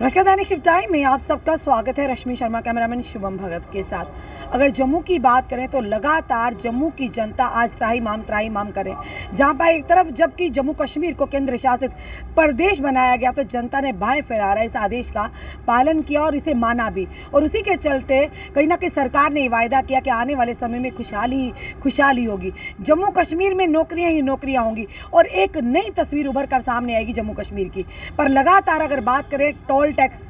नमस्कार, दैनिक shift time में आप सबका स्वागत है। रश्मि शर्मा, कैमरामैन शुभम भगत के साथ। अगर जम्मू की बात करें तो लगातार जम्मू की जनता आज त्राहिमाम करें, जहां पर एक तरफ जबकि जम्मू कश्मीर को केंद्र शासित प्रदेश बनाया गया तो जनता ने बाएं फैलारा इस आदेश का पालन किया और इसे माना भी। और उसी के चलते कहीं ना कहीं सरकार ने वायदा किया कि आने वाले समय में खुशहाली होगी, जम्मू कश्मीर में नौकरियाँ ही नौकरियाँ होंगी और एक नई तस्वीर उभर कर सामने आएगी जम्मू कश्मीर की। पर लगातार अगर बात करें टोल टैक्स,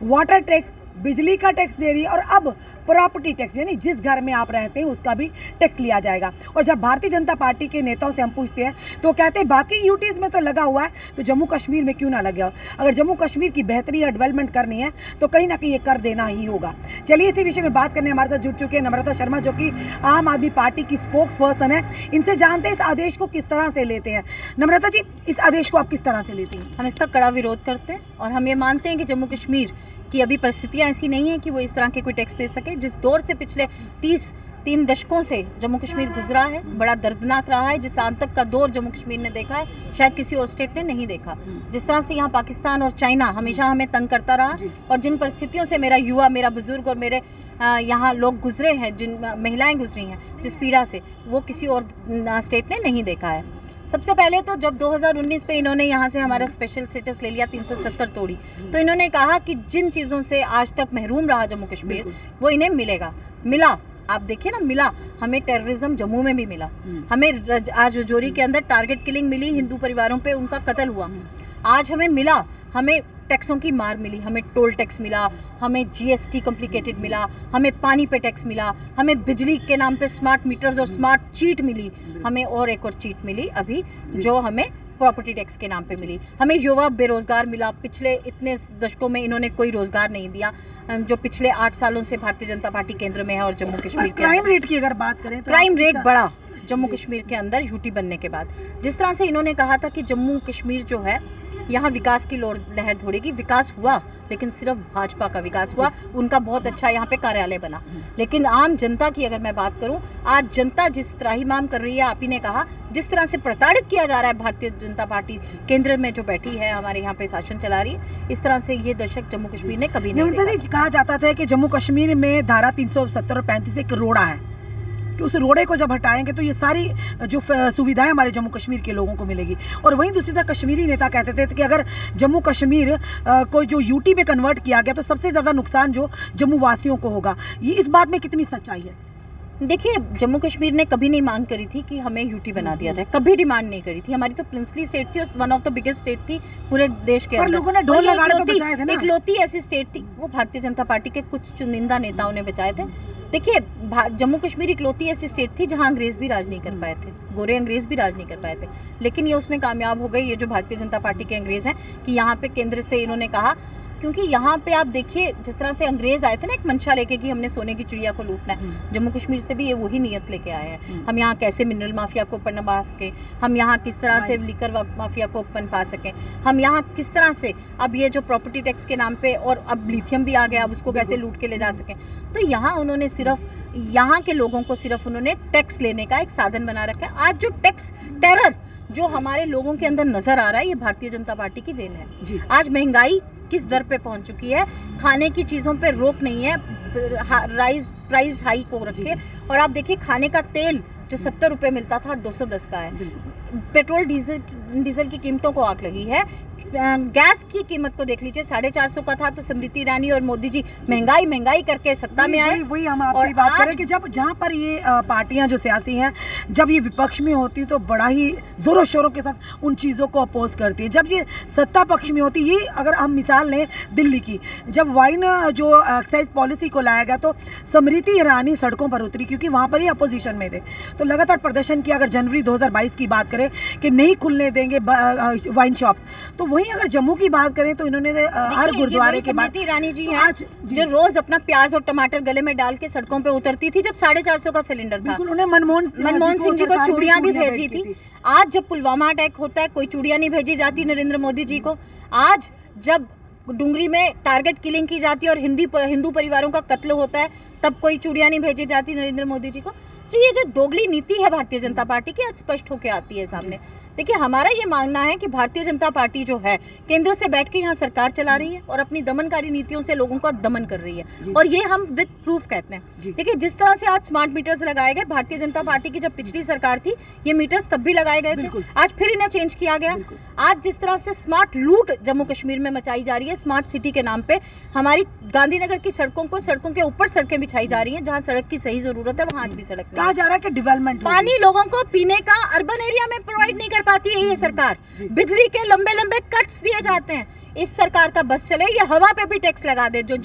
वाटर टैक्स, बिजली का टैक्स दे रही है और अब प्रॉपर्टी टैक्स, यानी जिस घर में आप रहते हैं उसका भी टैक्स लिया जाएगा। और जब भारतीय जनता पार्टी के नेताओं से हम पूछते हैं तो कहते हैं बाकी यूटीज में तो लगा हुआ है तो जम्मू कश्मीर में क्यों ना लगे हो। अगर जम्मू कश्मीर की बेहतरी या डेवलपमेंट करनी है तो कहीं ना कहीं ये कर देना ही होगा। चलिए इसी विषय में बात करने हमारे साथ जुड़ चुके हैं नम्रता शर्मा, जो कि आम आदमी पार्टी की स्पोक्स पर्सन है। इनसे जानते हैं इस आदेश को किस तरह से लेते हैं। नम्रता जी, इस आदेश को आप किस तरह से लेती हैं? हम इसका कड़ा विरोध करते हैं और हम ये मानते हैं कि जम्मू कश्मीर की अभी परिस्थितियां ऐसी नहीं है कि वो इस तरह के कोई टैक्स दे सके। जिस दौर से पिछले 3 दशकों से जम्मू कश्मीर गुजरा है, बड़ा दर्दनाक रहा है। जिस आतंक का दौर जम्मू कश्मीर ने देखा है शायद किसी और स्टेट ने नहीं देखा। जिस तरह से यहाँ पाकिस्तान और चाइना हमेशा हमें तंग करता रहा और जिन परिस्थितियों से मेरा युवा, मेरा बुजुर्ग और मेरे यहाँ लोग गुजरे हैं, जिन महिलाएं गुजरी हैं जिस पीड़ा से, वो किसी और स्टेट ने नहीं देखा है। सबसे पहले तो जब 2019 पे इन्होंने यहाँ से हमारा स्पेशल स्टेटस ले लिया, 370 तोड़ी, तो इन्होंने कहा कि जिन चीज़ों से आज तक महरूम रहा जम्मू कश्मीर वो इन्हें मिला। आप देखिए ना, मिला। हमें टेररिज्म जम्मू में भी मिला, हमें आज रजौरी के अंदर टारगेट किलिंग मिली, हिंदू परिवारों पे उनका कत्ल हुआ। आज हमें मिला, हमें टैक्सों की मार मिली, हमें टोल टैक्स मिला, हमें जीएसटी कॉम्प्लिकेटेड मिला, हमें पानी पे टैक्स मिला, हमें बिजली के नाम पे स्मार्ट मीटर्स और स्मार्ट चीट मिली, हमें और एक और चीट मिली अभी जो हमें प्रॉपर्टी टैक्स के नाम पे मिली। हमें युवा बेरोजगार मिला। पिछले इतने दशकों में इन्होंने कोई रोजगार नहीं दिया, जो पिछले 8 सालों से भारतीय जनता पार्टी केंद्र में है। और जम्मू कश्मीर के क्राइम रेट की अगर बात करें तो क्राइम रेट बढ़ा जम्मू कश्मीर के अंदर यूटी बनने के बाद। जिस तरह से इन्होंने कहा था कि जम्मू कश्मीर जो है यहाँ विकास की लहर दौड़ेगी, विकास हुआ लेकिन सिर्फ भाजपा का विकास हुआ। उनका बहुत अच्छा यहाँ पे कार्यालय बना, लेकिन आम जनता की अगर मैं बात करूँ, आज जनता जिस त्राहिमाम कर रही है, आप ही ने कहा, जिस तरह से प्रताड़ित किया जा रहा है भारतीय जनता पार्टी केंद्र में जो बैठी है, हमारे यहाँ पे शासन चला रही है, इस तरह से ये दशक जम्मू कश्मीर ने कभी नहीं देखा। कहा जाता था कि जम्मू कश्मीर में धारा 370 और 35 एक रोड़ा है कि उस रोड़े को जब हटाएंगे तो ये सारी जो सुविधाएं हमारे जम्मू कश्मीर के लोगों को मिलेगी। और वहीं दूसरी तरफ कश्मीरी नेता कहते थे कि अगर जम्मू कश्मीर को जो यूटी में कन्वर्ट किया गया तो सबसे ज़्यादा नुकसान जो जम्मू वासियों को होगा। ये इस बात में कितनी सच्चाई है? देखिए, जम्मू कश्मीर ने कभी नहीं मांग करी थी कि हमें यूटी बना दिया जाए, कभी डिमांड नहीं करी थी। हमारी तो प्रिंसली स्टेट थी और one of the biggest state थी पूरे देश के अंदर। लोगों ने ढोल लगाने तो बचाए थे ना। इकलौती ऐसी स्टेट थी, वो भारतीय जनता पार्टी के कुछ चुनिंदा नेताओं ने बचाए थे। देखिए, जम्मू कश्मीर इकलौती ऐसी स्टेट थी जहां अंग्रेज भी राज नहीं कर पाए थे, गोरे अंग्रेज भी राज नहीं कर पाए थे, लेकिन ये उसमें कामयाब हो गई, ये जो भारतीय जनता पार्टी के अंग्रेज हैं, कि यहाँ पे केंद्र से इन्होंने कहा, क्योंकि यहाँ पे आप देखिए जिस तरह से अंग्रेज आए थे ना एक मंशा लेके कि हमने सोने की चिड़िया को लूटना है, जम्मू कश्मीर से भी ये वही नियत लेके आए हैं। हम यहाँ कैसे मिनरल माफिया को पनपा सकें, हम यहाँ किस तरह से लिकर माफिया को पनपा सकें, हम यहाँ किस तरह से अब ये जो प्रॉपर्टी टैक्स के नाम पे, और अब लिथियम भी आ गया, अब उसको कैसे लूट के ले जा सकें। तो यहाँ उन्होंने सिर्फ यहाँ के लोगों को सिर्फ उन्होंने टैक्स लेने का एक साधन बना रखा है। आज जो टैक्स टेरर जो हमारे लोगों के अंदर नजर आ रहा है, ये भारतीय जनता पार्टी की देन है। आज महंगाई किस दर पे पहुंच चुकी है, खाने की चीज़ों पे रोक नहीं है, प्राइस हाई को रखे। और आप देखिए, खाने का तेल जो 70 रुपये मिलता था 210 का है, पेट्रोल डीजल की कीमतों को आग लगी है। गैस की कीमत को देख लीजिए, 450 का था तो स्मृति ईरानी और मोदी जी महंगाई करके सत्ता में आए। वही हम आपसे बात करें कि जब जहाँ पर ये पार्टियां जो सियासी हैं, जब ये विपक्ष में होती तो बड़ा ही जोरों शोरों के साथ उन चीज़ों को अपोज करती है। जब ये सत्ता पक्ष में होती, ये अगर हम मिसाल लें दिल्ली की, जब वाइन जो एक्साइज पॉलिसी को लाया गया तो स्मृति ईरानी सड़कों पर उतरी क्योंकि वहाँ पर ही अपोजिशन में थे, तो लगातार प्रदर्शन किया। अगर जनवरी 2022 की बात करें कि नहीं खुलने देंगे वाइन शॉप्स, तो वहीं अगर जम्मू की बात करें तो इन्होंने हर गुरुद्वारे के बाद ईरानी जी हैं जो रोज अपना प्याज और टमाटर गले में डाल के सड़कों पे उतरती थी जब 450 का सिलेंडर था। उन्होंने मनमोहन सिंह जी को चूड़ियां भी भेजी थी। आज जब पुलवामा अटैक होता है, कोई चूड़ियां नहीं भेजी जाती नरेंद्र मोदी जी को। आज जब डुंगरी में टारगेट किलिंग की जाती है और हिंदू परिवारों का कत्ल होता है, तब कोई चूड़ियाँ नहीं भेजी जाती नरेंद्र मोदी जी को। तो ये जो दोगली नीति है भारतीय जनता पार्टी की, आज स्पष्ट होकर आती है सामने। देखिए, हमारा ये मानना है कि भारतीय जनता पार्टी जो है केंद्र से बैठ के यहाँ सरकार चला रही है और अपनी दमनकारी नीतियों से लोगों का दमन कर रही है, और ये हम विद प्रूफ कहते हैं। देखिए, जिस तरह से आज स्मार्ट मीटर्स लगाए गए, भारतीय जनता पार्टी की जब पिछली सरकार थी ये मीटर्स तब भी लगाए गए थे, आज फिर इन्हें चेंज किया गया। आज जिस तरह से स्मार्ट लूट जम्मू कश्मीर में मचाई जा रही है स्मार्ट सिटी के नाम पे, हमारी गांधीनगर की सड़कों के ऊपर सड़कें बिछाई जा रही हैं, जहाँ सड़क की सही जरूरत है वहाँ आज भी सड़क नहीं। कहा जा रहा है कि डेवलपमेंट पानी लोगों को पीने का अर्बन एरिया में प्रोवाइड नहीं कर पाती है ये सरकार। बिजली के लंबे लंबे कट्स दिए जाते हैं। इस सरकार का बस चले, ये हवा पे भी टैक्स लगा दे, जो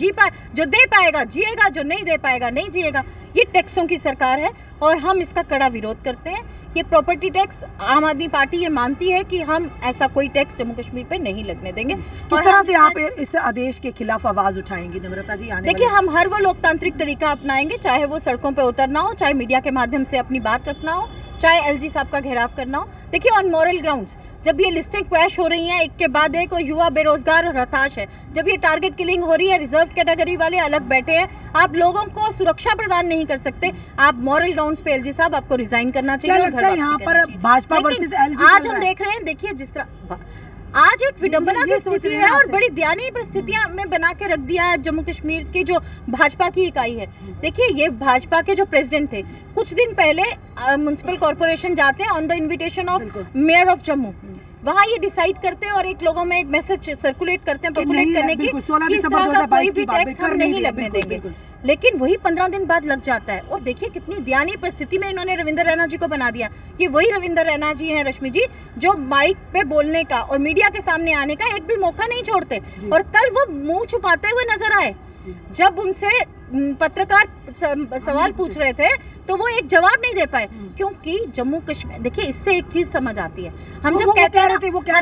दे पाएगा जिएगा, जो नहीं दे पाएगा नहीं जिएगा। ये टैक्सों की सरकार है और हम इसका कड़ा विरोध करते हैं। ये प्रॉपर्टी टैक्स, आम आदमी पार्टी ये मानती है कि हम ऐसा कोई टैक्स जम्मू कश्मीर पे नहीं लगने देंगे। किस तरह से आप इस आदेश के खिलाफ आवाज उठाएंगी नम्रता जी? देखिए, हम हर वो लोकतांत्रिक तरीका अपनाएंगे, चाहे वो सड़कों पे उतरना हो, चाहे मीडिया के माध्यम से अपनी बात रखना हो, चाहे एलजी साहब का घेराव करना हो। देखिए, ऑन मॉरल ग्राउंड्स जब ये लिस्टें क्रैश हो रही हैं एक के बाद एक, और युवा बेरोजगार और हताश है, जब ये टारगेट किलिंग हो रही है, रिजर्व कैटेगरी वाले अलग बैठे हैं, आप लोगों को सुरक्षा प्रदान नहीं कर सकते, आप मॉरल ग्राउंड्स पे एलजी साहब आपको रिजाइन करना चाहिए और घर यहाँ पर भाजपा वर्सेस एलजी आज हम देख रहे हैं। देखिए, जिस तरह आज एक विडंबना की स्थिति है और बड़ी दयनीय परिस्थितियां में बना के रख दिया है जम्मू कश्मीर की जो भाजपा की इकाई है। देखिए, ये भाजपा के जो प्रेसिडेंट थे, कुछ दिन पहले म्युनिसिपल कॉर्पोरेशन जाते हैं on the invitation of mayor of Jammu, वहाँ ये डिसाइड करते हैं और एक लोगों में एक मैसेज सर्कुलेट करते हैं पॉपुलेट करने की, इस तरह का कोई भी टैक्स हम नहीं लगने देंगे। लेकिन वही 15 दिन बाद लग जाता है। और देखिए, कितनी दयनीय परिस्थिति में इन्होंने रविंद्र रैना जी को बना दिया। ये वही रविंद्र रैना जी हैं, रश्मि जी, जो माइक पे बोलने का और मीडिया के सामने आने का एक भी मौका नहीं छोड़ते, और कल वो मुंह छुपाते हुए नजर आए। जब उनसे पत्रकार सवाल पूछ रहे थे तो वो एक जवाब नहीं दे पाए, क्योंकि जम्मू कश्मीर, देखिए, इससे एक चीज समझ आती है। हम जब कहते हैं,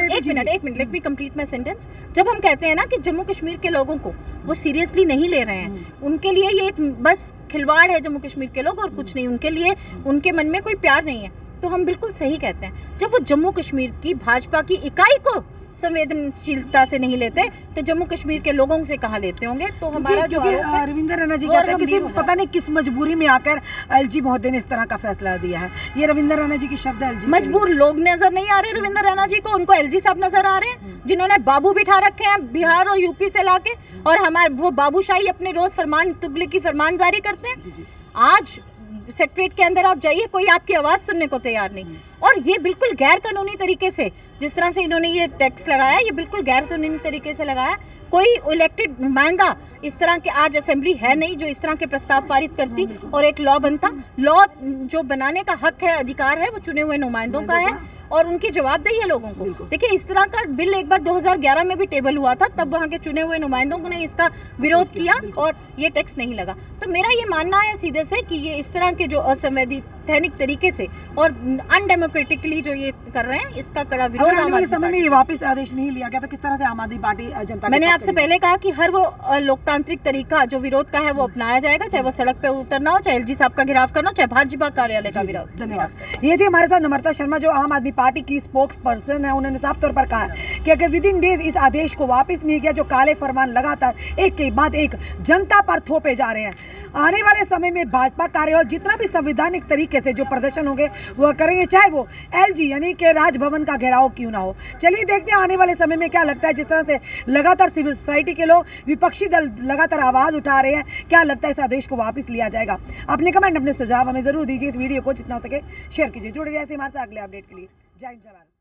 एक minute let me complete my sentence. जब हम कहते हैं ना कि जम्मू कश्मीर के लोगों को वो सीरियसली नहीं ले रहे हैं, उनके लिए ये एक बस खिलवाड़ है जम्मू कश्मीर के लोग और कुछ नहीं, उनके लिए उनके मन में कोई प्यार नहीं है, तो हम बिल्कुल सही कहते हैं। जब वो जम्मू कश्मीर की भाजपा की इकाई को संवेदनशीलता से नहीं लेते तो जम्मू कश्मीर के लोगों से कहाँ लेते होंगे? तो हमारा जो रविंद्र रैना जी कहते हैं किसी पता नहीं किस मजबूरी में आकर एलजी महोदय ने इस तरह का फैसला दिया है। ये रविंद्र रैना जी की शब्द है। मजबूर लोग नजर नहीं आ रहे रविंद्र रैना जी को, उनको एलजी साहब नजर आ रहे हैं, जिन्होंने बाबू बिठा रखे हैं बिहार और यूपी से लाके, और हमारे वो बाबूशाही अपने रोज फरमान तुगली की फरमान जारी करते हैं। आज सेक्रेटरीट के अंदर आप जाइए, कोई आपकी आवाज सुनने को तैयार नहीं। और ये बिल्कुल गैर कानूनी तरीके से, जिस तरह से इन्होंने ये टैक्स लगाया, ये बिल्कुल गैर कानूनी तरीके से लगाया। कोई इलेक्टेड नुमाइंदा इस तरह के, आज असेंबली है नहीं जो इस तरह के प्रस्ताव पारित करती और एक लॉ बनता। लॉ जो बनाने का हक है, अधिकार है, वो चुने हुए नुमाइंदों का है और उनकी जवाबदेही है लोगों को। देखिए, इस तरह का बिल एक बार 2011 में भी टेबल हुआ था, तब वहाँ के चुने हुए नुमाइंदों ने इसका विरोध किया और ये टैक्स नहीं लगा। तो मेरा ये मानना है सीधे से कि ये इस तरह के जो असंवैधानिक तरीके से और अनडेमोक्रेटिकली जो ये कर रहे हैं, इसका कड़ा विरोध आने वाले समय में ये वापस आदेश नहीं लिया गया तो किस तरह से आम आदमी पार्टी जनता, मैंने आपसे पहले कहा कि हर वो लोकतांत्रिक तरीका जो विरोध का है वो अपनाया जाएगा, चाहे वो सड़क पे उतरना हो, चाहे एलजी साहब का घेराव करना हो, चाहे भाजपा कार्यालय का विरोध। धन्यवाद। ये थी हमारे साथ नम्रता शर्मा, जो आम आदमी पार्टी की स्पोक्स पर्सन है। उन्होंने साफ तौर पर कहा कि अगर विद इन डेज इस आदेश को वापस नहीं किया, जो काले फरमान लगातार एक के बाद एक जनता पर थोपे जा रहे हैं, आने वाले समय में भाजपा कार्य और जितना भी संवैधानिक तरीके से जो प्रदर्शन होंगे वो करेंगे, चाहे वो एलजी यानी कि राजभवन का घेराव क्यों ना हो। चलिए देखते हैं आने वाले समय में क्या लगता है। जिस तरह से लगातार सिविल सोसाइटी के लोग, विपक्षी दल लगातार आवाज उठा रहे हैं, क्या लगता है इस आदेश को वापस लिया जाएगा? अपने कमेंट, अपने सुझाव हमें जरूर दीजिए। इस वीडियो को जितना हो सके शेयर कीजिए। जुड़े रहिए ऐसे हमारे साथ अगले अपडेट के लिए। जय हिंद, जय भारत।